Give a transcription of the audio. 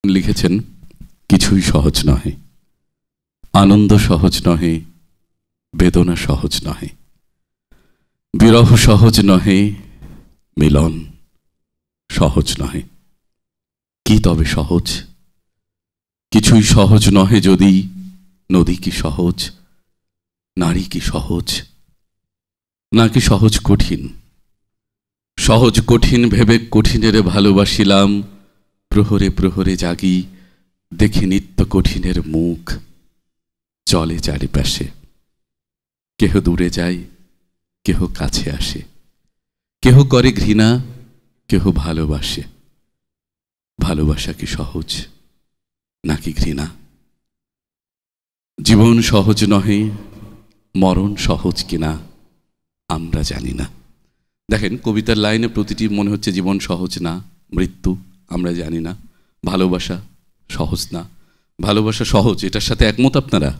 লিখেছেন, কিছুই সহজ নহে, আনন্দ সহজ নহে, বেদনা সহজ নহে, বিরহ সহজ নহে, মিলন সহজ নহে। কি তবে সহজ? কিছুই সহজ নহে যদি, নদী কি সহজ, নারী কি সহজ, নাকি সহজ কঠিন? সহজ কঠিন ভেবে কঠিনের ভালোবাসিলাম, প্রহরে প্রহরে জাগি দেখি নিত্য কঠিনের মুখ চলে চারিপাশে। কেহ দূরে যায়, কেহ কাছে আসে, কেহ করে ঘৃণা, কেহ ভালোবাসে। ভালোবাসা কি সহজ নাকি ঘৃণা? জীবন সহজ নহে, মরণ সহজ কিনা আমরা জানি না। দেখেন, কবিতার লাইনে প্রতিটি মনে হচ্ছে জীবন সহজ না, মৃত্যু আমরা জানি না, ভালোবাসা সহজ না। ভালোবাসা সহজ, এটার সাথে একমত আপনারা?